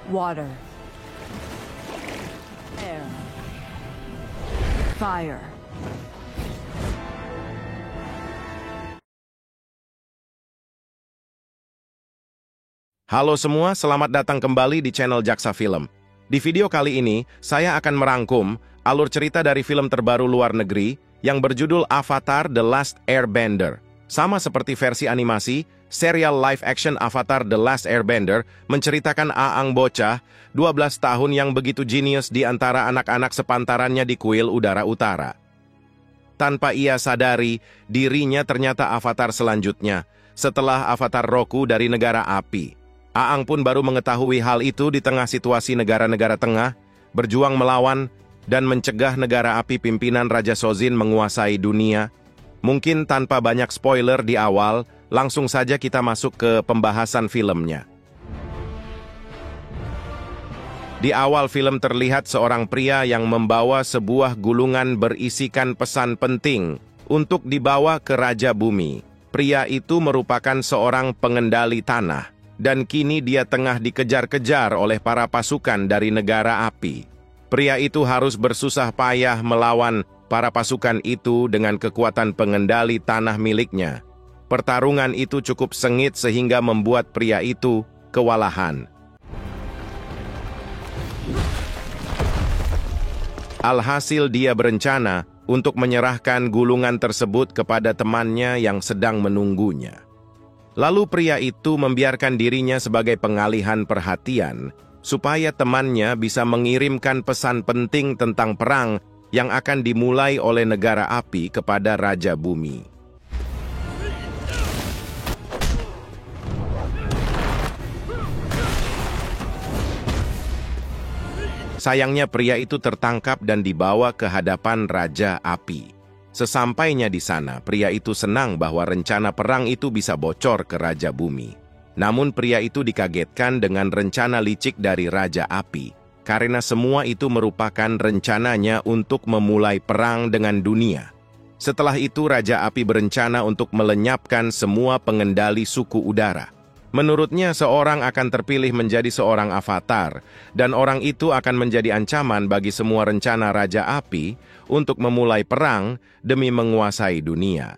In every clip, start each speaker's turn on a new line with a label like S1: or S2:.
S1: Water. Air. Fire.
S2: Halo semua, selamat datang kembali di channel Jaksa Film. Di video kali ini, saya akan merangkum alur cerita dari film terbaru luar negeri yang berjudul Avatar: The Last Airbender. Sama seperti versi animasi, serial live action Avatar: The Last Airbender menceritakan Aang bocah, 12 tahun yang begitu jenius di antara anak-anak sepantarannya di kuil udara utara. Tanpa ia sadari, dirinya ternyata avatar selanjutnya, setelah avatar Roku dari negara api. Aang pun baru mengetahui hal itu di tengah situasi negara-negara tengah, berjuang melawan dan mencegah negara api pimpinan Raja Sozin menguasai dunia. Mungkin tanpa banyak spoiler di awal, langsung saja kita masuk ke pembahasan filmnya. Di awal film terlihat seorang pria yang membawa sebuah gulungan berisikan pesan penting untuk dibawa ke Raja Bumi. Pria itu merupakan seorang pengendali tanah. Dan kini dia tengah dikejar-kejar oleh para pasukan dari negara api. Pria itu harus bersusah payah melawan para pasukan itu dengan kekuatan pengendali tanah miliknya. Pertarungan itu cukup sengit sehingga membuat pria itu kewalahan. Alhasil dia berencana untuk menyerahkan gulungan tersebut kepada temannya yang sedang menunggunya. Lalu pria itu membiarkan dirinya sebagai pengalihan perhatian, supaya temannya bisa mengirimkan pesan penting tentang perang yang akan dimulai oleh negara api kepada Raja Bumi. Sayangnya pria itu tertangkap dan dibawa ke hadapan Raja Api. Sesampainya di sana, pria itu senang bahwa rencana perang itu bisa bocor ke Raja Bumi. Namun pria itu dikagetkan dengan rencana licik dari Raja Api, karena semua itu merupakan rencananya untuk memulai perang dengan dunia. Setelah itu Raja Api berencana untuk melenyapkan semua pengendali suku udara. Menurutnya seorang akan terpilih menjadi seorang avatar, dan orang itu akan menjadi ancaman bagi semua rencana Raja Api untuk memulai perang demi menguasai dunia.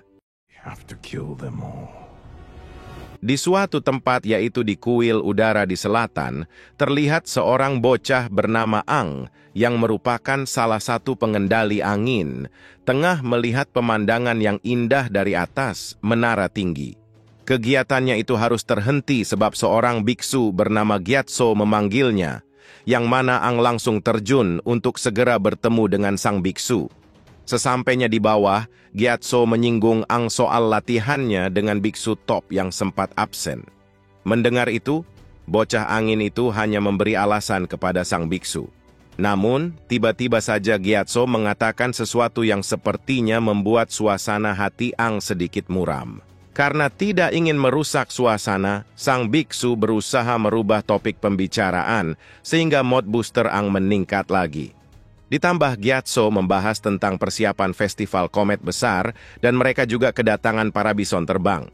S2: Di suatu tempat, yaitu di kuil udara di selatan, terlihat seorang bocah bernama Aang yang merupakan salah satu pengendali angin, tengah melihat pemandangan yang indah dari atas menara tinggi. Kegiatannya itu harus terhenti sebab seorang biksu bernama Gyatso memanggilnya, yang mana Aang langsung terjun untuk segera bertemu dengan sang biksu. Sesampainya di bawah, Gyatso menyinggung Aang soal latihannya dengan biksu top yang sempat absen. Mendengar itu, bocah angin itu hanya memberi alasan kepada sang biksu. Namun, tiba-tiba saja Gyatso mengatakan sesuatu yang sepertinya membuat suasana hati Aang sedikit muram. Karena tidak ingin merusak suasana, sang biksu berusaha merubah topik pembicaraan sehingga mood booster Aang meningkat lagi. Ditambah Gyatso membahas tentang persiapan festival komet besar dan mereka juga kedatangan para bison terbang.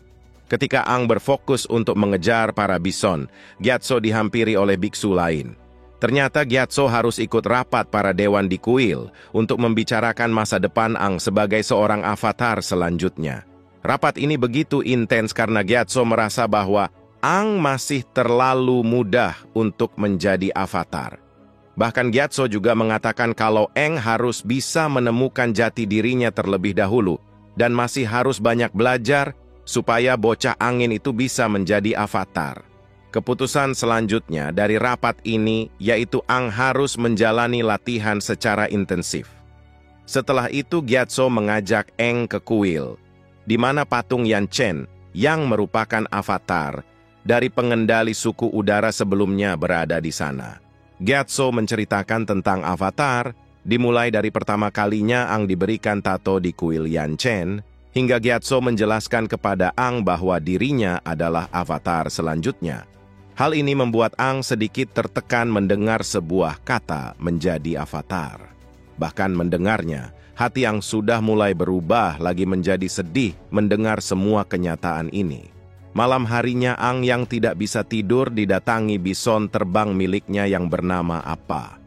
S2: Ketika Aang berfokus untuk mengejar para bison, Gyatso dihampiri oleh biksu lain. Ternyata Gyatso harus ikut rapat para dewan di kuil untuk membicarakan masa depan Aang sebagai seorang avatar selanjutnya. Rapat ini begitu intens karena Gyatso merasa bahwa Aang masih terlalu mudah untuk menjadi avatar. Bahkan Gyatso juga mengatakan kalau Aang harus bisa menemukan jati dirinya terlebih dahulu dan masih harus banyak belajar supaya bocah angin itu bisa menjadi avatar. Keputusan selanjutnya dari rapat ini yaitu Aang harus menjalani latihan secara intensif. Setelah itu Gyatso mengajak Aang ke kuil, di mana patung Yanchen yang merupakan avatar dari pengendali suku udara sebelumnya berada di sana. Gyatso menceritakan tentang avatar, dimulai dari pertama kalinya Aang diberikan tato di kuil Yanchen, hingga Gyatso menjelaskan kepada Aang bahwa dirinya adalah avatar selanjutnya. Hal ini membuat Aang sedikit tertekan mendengar sebuah kata menjadi avatar. Bahkan mendengarnya, hati Aang sudah mulai berubah lagi menjadi sedih mendengar semua kenyataan ini. Malam harinya Ang yang tidak bisa tidur didatangi bison terbang miliknya yang bernama Apa.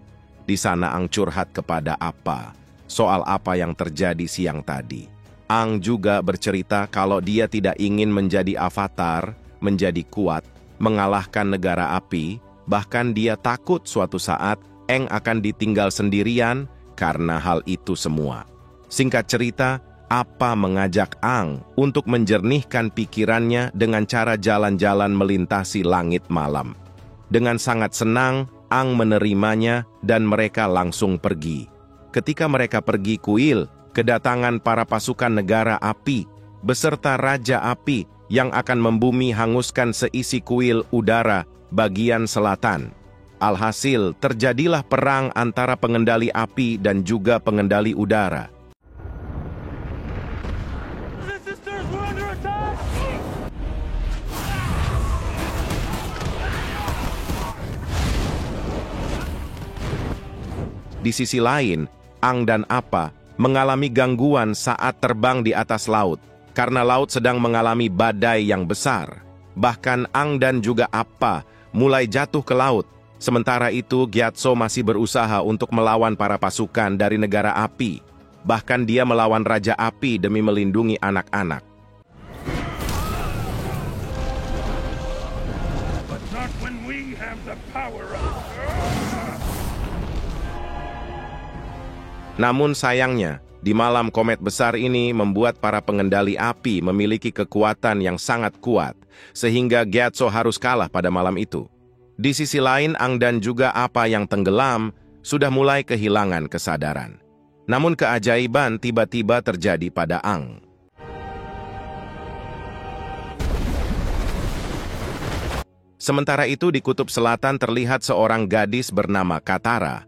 S2: Di sana Ang curhat kepada Apa soal apa yang terjadi siang tadi. Ang juga bercerita kalau dia tidak ingin menjadi avatar, menjadi kuat, mengalahkan negara api, bahkan dia takut suatu saat Aang akan ditinggal sendirian karena hal itu semua. Singkat cerita, Apa mengajak Aang untuk menjernihkan pikirannya dengan cara jalan-jalan melintasi langit malam. Dengan sangat senang, Aang menerimanya dan mereka langsung pergi. Ketika mereka pergi kuil, kedatangan para pasukan negara api beserta Raja Api yang akan membumi hanguskan seisi kuil udara bagian selatan. Alhasil, terjadilah perang antara pengendali api dan juga pengendali udara. Di sisi lain, Aang dan Apa mengalami gangguan saat terbang di atas laut, karena laut sedang mengalami badai yang besar. Bahkan Aang dan juga Apa mulai jatuh ke laut. Sementara itu, Gyatso masih berusaha untuk melawan para pasukan dari negara api. Bahkan dia melawan Raja Api demi melindungi anak-anak.
S1: But not when we have the power of...
S2: Namun sayangnya, di malam komet besar ini membuat para pengendali api memiliki kekuatan yang sangat kuat, sehingga Gyatso harus kalah pada malam itu. Di sisi lain, Aang dan juga Apa yang tenggelam sudah mulai kehilangan kesadaran. Namun keajaiban tiba-tiba terjadi pada Aang. Sementara itu di kutub selatan terlihat seorang gadis bernama Katara,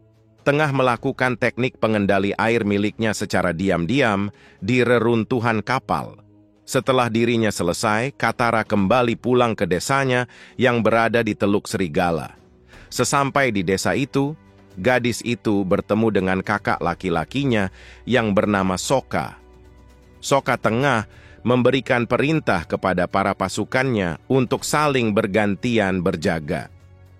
S2: tengah melakukan teknik pengendali air miliknya secara diam-diam di reruntuhan kapal. Setelah dirinya selesai, Katara kembali pulang ke desanya yang berada di Teluk Serigala. Sesampai di desa itu, gadis itu bertemu dengan kakak laki-lakinya yang bernama Sokka. Sokka tengah memberikan perintah kepada para pasukannya untuk saling bergantian berjaga.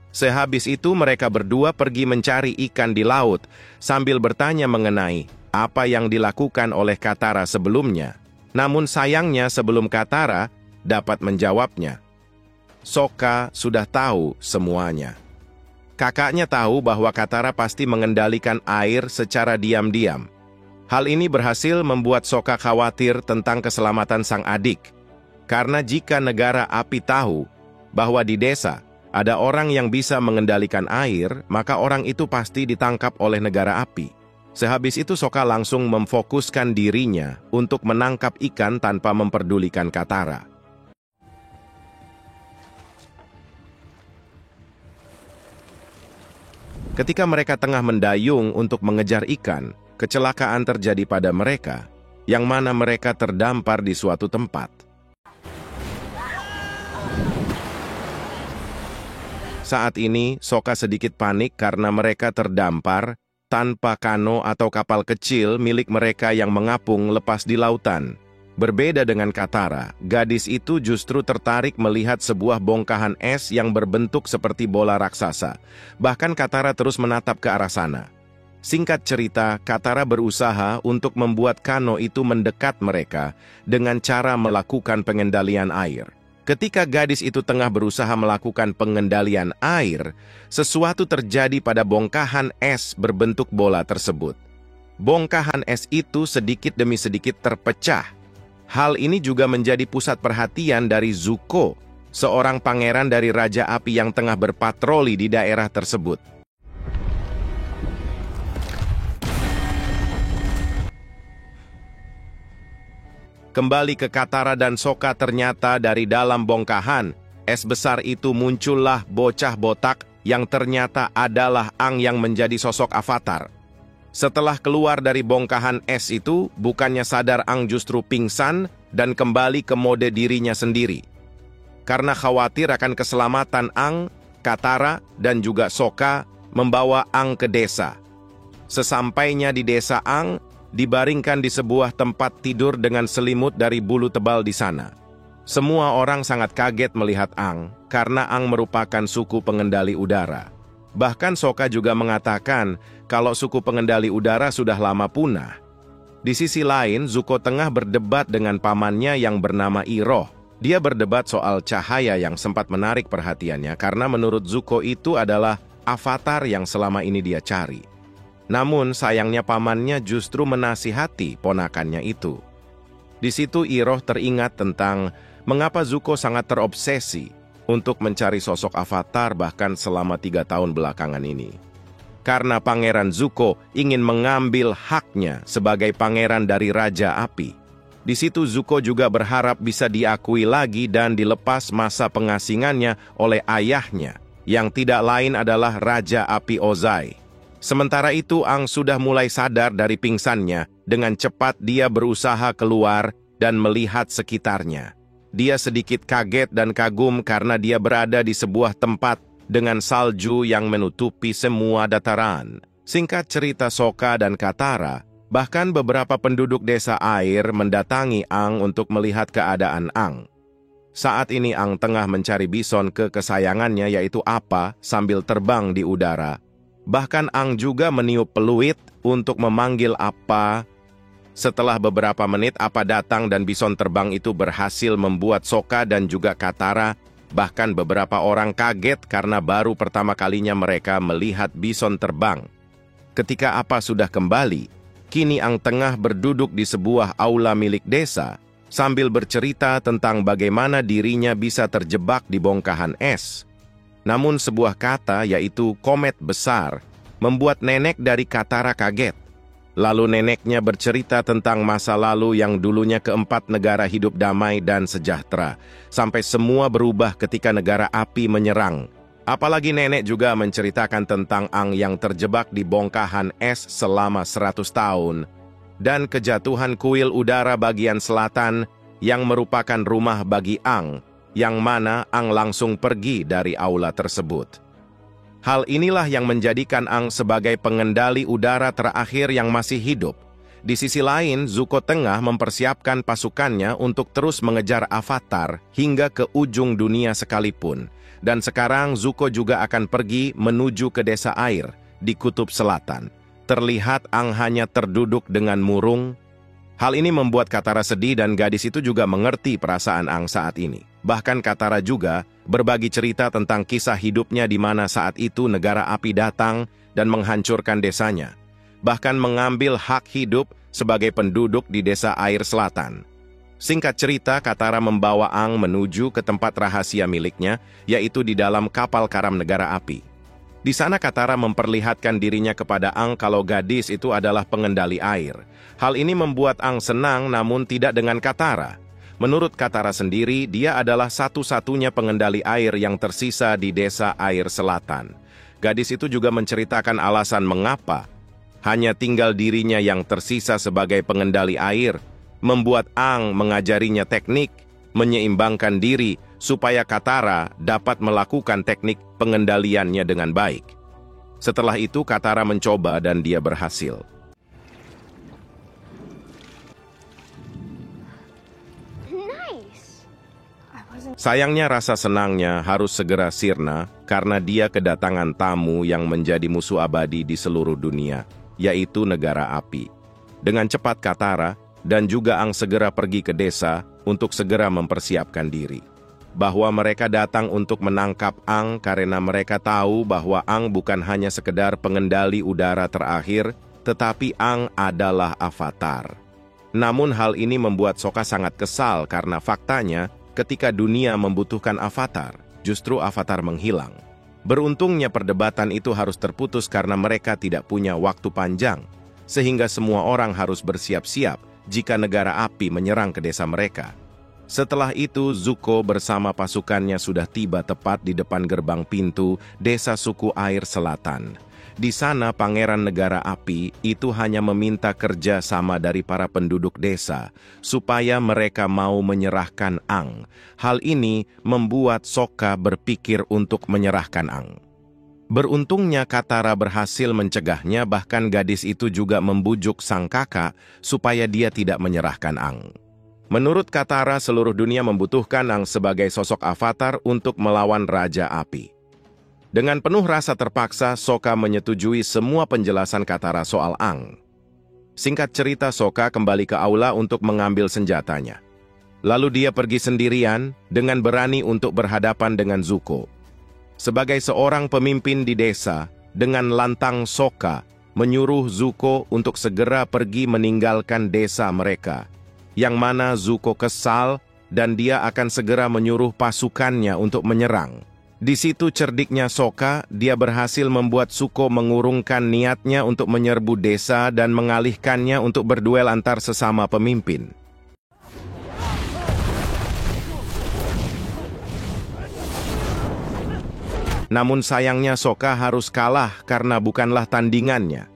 S2: Sehabis itu mereka berdua pergi mencari ikan di laut sambil bertanya mengenai apa yang dilakukan oleh Katara sebelumnya. Namun sayangnya sebelum Katara dapat menjawabnya, Sokka sudah tahu semuanya. Kakaknya tahu bahwa Katara pasti mengendalikan air secara diam-diam. Hal ini berhasil membuat Sokka khawatir tentang keselamatan sang adik. Karena jika negara api tahu bahwa di desa ada orang yang bisa mengendalikan air, maka orang itu pasti ditangkap oleh negara api. Sehabis itu Sokka langsung memfokuskan dirinya untuk menangkap ikan tanpa memperdulikan Katara. Ketika mereka tengah mendayung untuk mengejar ikan, kecelakaan terjadi pada mereka, yang mana mereka terdampar di suatu tempat. Saat ini, Sokka sedikit panik karena mereka terdampar tanpa kano atau kapal kecil milik mereka yang mengapung lepas di lautan. Berbeda dengan Katara, gadis itu justru tertarik melihat sebuah bongkahan es yang berbentuk seperti bola raksasa. Bahkan Katara terus menatap ke arah sana. Singkat cerita, Katara berusaha untuk membuat kano itu mendekat mereka dengan cara melakukan pengendalian air. Ketika gadis itu tengah berusaha melakukan pengendalian air, sesuatu terjadi pada bongkahan es berbentuk bola tersebut. Bongkahan es itu sedikit demi sedikit terpecah. Hal ini juga menjadi pusat perhatian dari Zuko, seorang pangeran dari Raja Api yang tengah berpatroli di daerah tersebut. Kembali ke Katara dan Sokka, ternyata dari dalam bongkahan es besar itu muncullah bocah botak yang ternyata adalah Aang yang menjadi sosok avatar. Setelah keluar dari bongkahan es itu, bukannya sadar Aang justru pingsan dan kembali ke mode dirinya sendiri. Karena khawatir akan keselamatan Aang, Katara dan juga Sokka membawa Aang ke desa. Sesampainya di desa, Aang dibaringkan di sebuah tempat tidur dengan selimut dari bulu tebal di sana. Semua orang sangat kaget melihat Ang, karena Ang merupakan suku pengendali udara. Bahkan Sokka juga mengatakan kalau suku pengendali udara sudah lama punah. Di sisi lain, Zuko tengah berdebat dengan pamannya yang bernama Iroh. Dia berdebat soal cahaya yang sempat menarik perhatiannya karena menurut Zuko itu adalah avatar yang selama ini dia cari. Namun sayangnya pamannya justru menasihati ponakannya itu. Di situ Iroh teringat tentang mengapa Zuko sangat terobsesi untuk mencari sosok avatar bahkan selama 3 tahun belakangan ini. Karena Pangeran Zuko ingin mengambil haknya sebagai pangeran dari Raja Api. Di situ Zuko juga berharap bisa diakui lagi dan dilepas masa pengasingannya oleh ayahnya, yang tidak lain adalah Raja Api Ozai. Sementara itu Ang sudah mulai sadar dari pingsannya, dengan cepat dia berusaha keluar dan melihat sekitarnya. Dia sedikit kaget dan kagum karena dia berada di sebuah tempat dengan salju yang menutupi semua dataran. Singkat cerita, Sokka dan Katara, bahkan beberapa penduduk desa air mendatangi Ang untuk melihat keadaan Ang. Saat ini Ang tengah mencari bison kesayangannya yaitu Appa sambil terbang di udara. Bahkan Ang juga meniup peluit untuk memanggil Appa. Setelah beberapa menit Appa datang dan bison terbang itu berhasil membuat Sokka dan juga Katara, bahkan beberapa orang kaget karena baru pertama kalinya mereka melihat bison terbang. Ketika Appa sudah kembali, kini Ang tengah berduduk di sebuah aula milik desa sambil bercerita tentang bagaimana dirinya bisa terjebak di bongkahan es. Namun sebuah kata yaitu komet besar membuat nenek dari Katara kaget. Lalu neneknya bercerita tentang masa lalu yang dulunya keempat negara hidup damai dan sejahtera, sampai semua berubah ketika negara api menyerang. Apalagi nenek juga menceritakan tentang Ang yang terjebak di bongkahan es selama 100 tahun, dan kejatuhan kuil udara bagian selatan yang merupakan rumah bagi Ang, yang mana Ang langsung pergi dari aula tersebut. Hal inilah yang menjadikan Ang sebagai pengendali udara terakhir yang masih hidup. Di sisi lain, Zuko tengah mempersiapkan pasukannya untuk terus mengejar avatar hingga ke ujung dunia sekalipun. Dan sekarang Zuko juga akan pergi menuju ke desa air di kutub selatan. Terlihat Ang hanya terduduk dengan murung. Hal ini membuat Katara sedih dan gadis itu juga mengerti perasaan Ang saat ini. Bahkan Katara juga berbagi cerita tentang kisah hidupnya di mana saat itu negara api datang dan menghancurkan desanya. Bahkan mengambil hak hidup sebagai penduduk di desa air selatan. Singkat cerita, Katara membawa Ang menuju ke tempat rahasia miliknya, yaitu di dalam kapal karam negara api. Di sana Katara memperlihatkan dirinya kepada Ang kalau gadis itu adalah pengendali air. Hal ini membuat Ang senang namun tidak dengan Katara. Menurut Katara sendiri, dia adalah satu-satunya pengendali air yang tersisa di desa air selatan. Gadis itu juga menceritakan alasan mengapa hanya tinggal dirinya yang tersisa sebagai pengendali air, membuat Ang mengajarinya teknik, menyeimbangkan diri supaya Katara dapat melakukan teknik pengendaliannya dengan baik. Setelah itu Katara mencoba dan dia berhasil. Sayangnya rasa senangnya harus segera sirna karena dia kedatangan tamu yang menjadi musuh abadi di seluruh dunia, yaitu negara api. Dengan cepat Katara dan juga Ang segera pergi ke desa untuk segera mempersiapkan diri. Bahwa mereka datang untuk menangkap Ang karena mereka tahu bahwa Ang bukan hanya sekedar pengendali udara terakhir, tetapi Ang adalah avatar. Namun hal ini membuat Sokka sangat kesal karena faktanya, ketika dunia membutuhkan avatar, justru avatar menghilang. Beruntungnya perdebatan itu harus terputus karena mereka tidak punya waktu panjang, sehingga semua orang harus bersiap-siap jika negara api menyerang ke desa mereka. Setelah itu, Zuko bersama pasukannya sudah tiba tepat di depan gerbang pintu desa suku air selatan. Di sana Pangeran Negara Api itu hanya meminta kerja sama dari para penduduk desa supaya mereka mau menyerahkan Ang. Hal ini membuat Sokka berpikir untuk menyerahkan Ang. Beruntungnya Katara berhasil mencegahnya, bahkan gadis itu juga membujuk sang kakak supaya dia tidak menyerahkan Ang. Menurut Katara, seluruh dunia membutuhkan Ang sebagai sosok avatar untuk melawan Raja Api. Dengan penuh rasa terpaksa, Sokka menyetujui semua penjelasan Katara soal Ang. Singkat cerita, Sokka kembali ke aula untuk mengambil senjatanya. Lalu dia pergi sendirian dengan berani untuk berhadapan dengan Zuko. Sebagai seorang pemimpin di desa, dengan lantang Sokka menyuruh Zuko untuk segera pergi meninggalkan desa mereka, yang mana Zuko kesal dan dia akan segera menyuruh pasukannya untuk menyerang. Di situ cerdiknya Sokka, dia berhasil membuat Zuko mengurungkan niatnya untuk menyerbu desa dan mengalihkannya untuk berduel antar sesama pemimpin. Namun sayangnya Sokka harus kalah karena bukanlah tandingannya.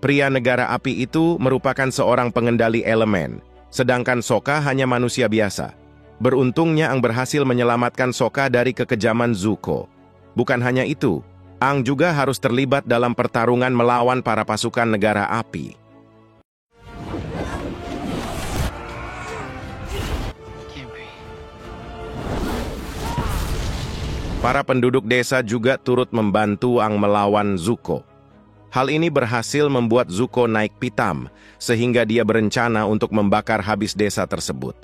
S2: Pria negara api itu merupakan seorang pengendali elemen, sedangkan Sokka hanya manusia biasa. Beruntungnya Ang berhasil menyelamatkan Sokka dari kekejaman Zuko. Bukan hanya itu, Ang juga harus terlibat dalam pertarungan melawan para pasukan negara api. Para penduduk desa juga turut membantu Ang melawan Zuko. Hal ini berhasil membuat Zuko naik pitam, sehingga dia berencana untuk membakar habis desa tersebut.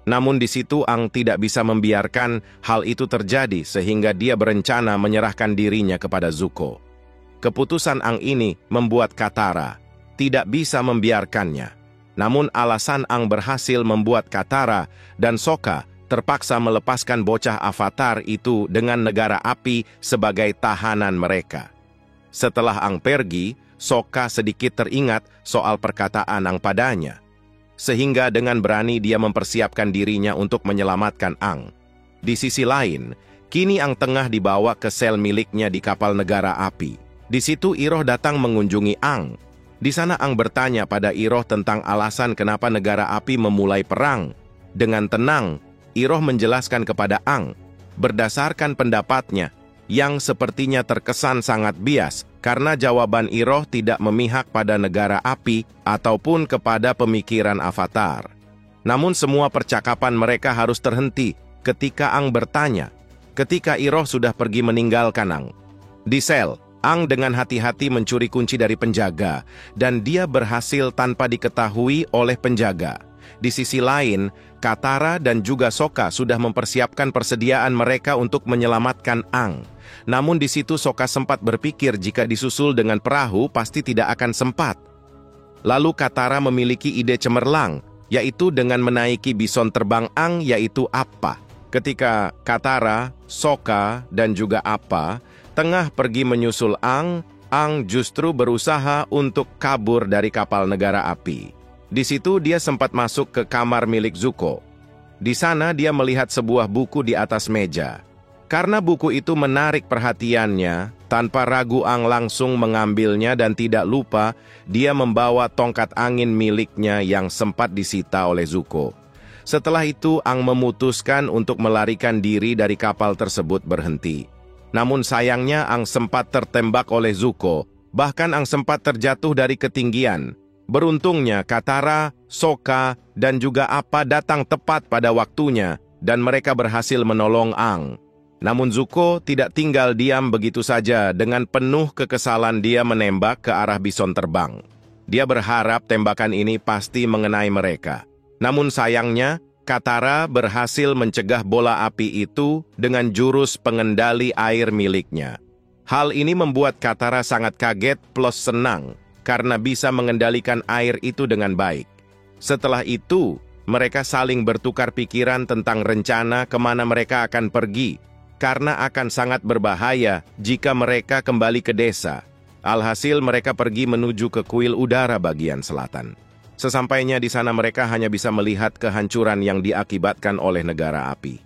S2: Namun di situ Ang tidak bisa membiarkan hal itu terjadi, sehingga dia berencana menyerahkan dirinya kepada Zuko. Keputusan Ang ini membuat Katara tidak bisa membiarkannya. Namun alasan Ang berhasil membuat Katara dan Sokka terpaksa melepaskan bocah avatar itu dengan negara api sebagai tahanan mereka. Setelah Ang pergi, Sokka sedikit teringat soal perkataan Ang padanya. Sehingga dengan berani dia mempersiapkan dirinya untuk menyelamatkan Ang. Di sisi lain, kini Ang tengah dibawa ke sel miliknya di kapal negara api. Di situ Iroh datang mengunjungi Ang. Di sana Ang bertanya pada Iroh tentang alasan kenapa negara api memulai perang. Dengan tenang, Iroh menjelaskan kepada Ang, berdasarkan pendapatnya, yang sepertinya terkesan sangat bias, karena jawaban Iroh tidak memihak pada negara api ataupun kepada pemikiran avatar. Namun semua percakapan mereka harus terhenti ketika Ang bertanya, ketika Iroh sudah pergi meninggalkan Ang. Di sel, Ang dengan hati-hati mencuri kunci dari penjaga, dan dia berhasil tanpa diketahui oleh penjaga. Di sisi lain, Katara dan juga Sokka sudah mempersiapkan persediaan mereka untuk menyelamatkan Ang. Namun di situ Sokka sempat berpikir jika disusul dengan perahu pasti tidak akan sempat. Lalu Katara memiliki ide cemerlang, yaitu dengan menaiki bison terbang Ang, yaitu Appa. Ketika Katara, Sokka, dan juga Appa tengah pergi menyusul Ang, Ang justru berusaha untuk kabur dari kapal negara api. Di situ dia sempat masuk ke kamar milik Zuko. Di sana dia melihat sebuah buku di atas meja. Karena buku itu menarik perhatiannya, tanpa ragu Ang langsung mengambilnya dan tidak lupa dia membawa tongkat angin miliknya yang sempat disita oleh Zuko. Setelah itu Ang memutuskan untuk melarikan diri dari kapal tersebut berhenti. Namun sayangnya Ang sempat tertembak oleh Zuko, bahkan Ang sempat terjatuh dari ketinggian. Beruntungnya Katara, Sokka, dan juga Appa datang tepat pada waktunya dan mereka berhasil menolong Ang. Namun Zuko tidak tinggal diam begitu saja. Dengan penuh kekesalan dia menembak ke arah bison terbang. Dia berharap tembakan ini pasti mengenai mereka. Namun sayangnya, Katara berhasil mencegah bola api itu dengan jurus pengendali air miliknya. Hal ini membuat Katara sangat kaget plus senang, karena bisa mengendalikan air itu dengan baik. Setelah itu, mereka saling bertukar pikiran tentang rencana kemana mereka akan pergi, karena akan sangat berbahaya jika mereka kembali ke desa. Alhasil mereka pergi menuju ke kuil udara bagian selatan. Sesampainya di sana mereka hanya bisa melihat kehancuran yang diakibatkan oleh negara api.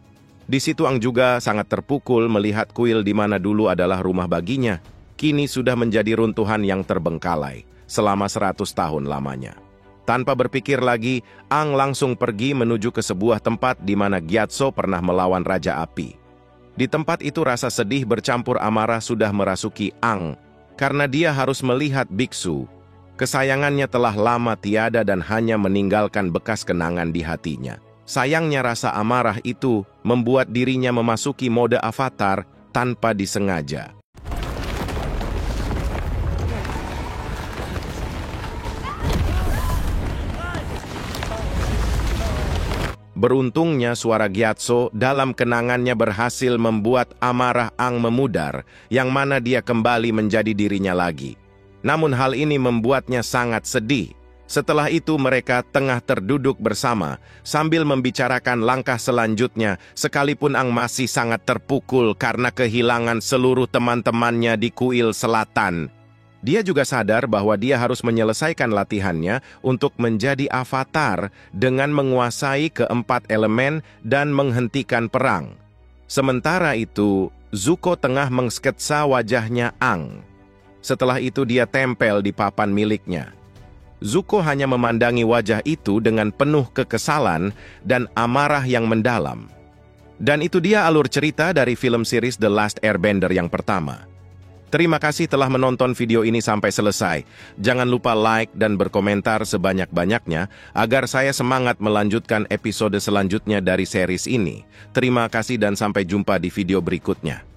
S2: Di situ Ang juga sangat terpukul melihat kuil di mana dulu adalah rumah baginya, kini sudah menjadi runtuhan yang terbengkalai selama 100 tahun lamanya. Tanpa berpikir lagi, Ang langsung pergi menuju ke sebuah tempat di mana Gyatso pernah melawan Raja Api. Di tempat itu rasa sedih bercampur amarah sudah merasuki Ang, karena dia harus melihat biksu. Kesayangannya telah lama tiada dan hanya meninggalkan bekas kenangan di hatinya. Sayangnya rasa amarah itu membuat dirinya memasuki mode avatar tanpa disengaja. Beruntungnya suara Gyatso dalam kenangannya berhasil membuat amarah Aang memudar, yang mana dia kembali menjadi dirinya lagi. Namun hal ini membuatnya sangat sedih. Setelah itu mereka tengah terduduk bersama, sambil membicarakan langkah selanjutnya, sekalipun Aang masih sangat terpukul karena kehilangan seluruh teman-temannya di Kuil Selatan. Dia juga sadar bahwa dia harus menyelesaikan latihannya untuk menjadi avatar dengan menguasai keempat elemen dan menghentikan perang. Sementara itu, Zuko tengah mengsketsa wajahnya Aang. Setelah itu dia tempel di papan miliknya. Zuko hanya memandangi wajah itu dengan penuh kekesalan dan amarah yang mendalam. Dan itu dia alur cerita dari film series The Last Airbender yang pertama. Terima kasih telah menonton video ini sampai selesai. Jangan lupa like dan berkomentar sebanyak-banyaknya agar saya semangat melanjutkan episode selanjutnya dari series ini. Terima kasih dan sampai jumpa di video berikutnya.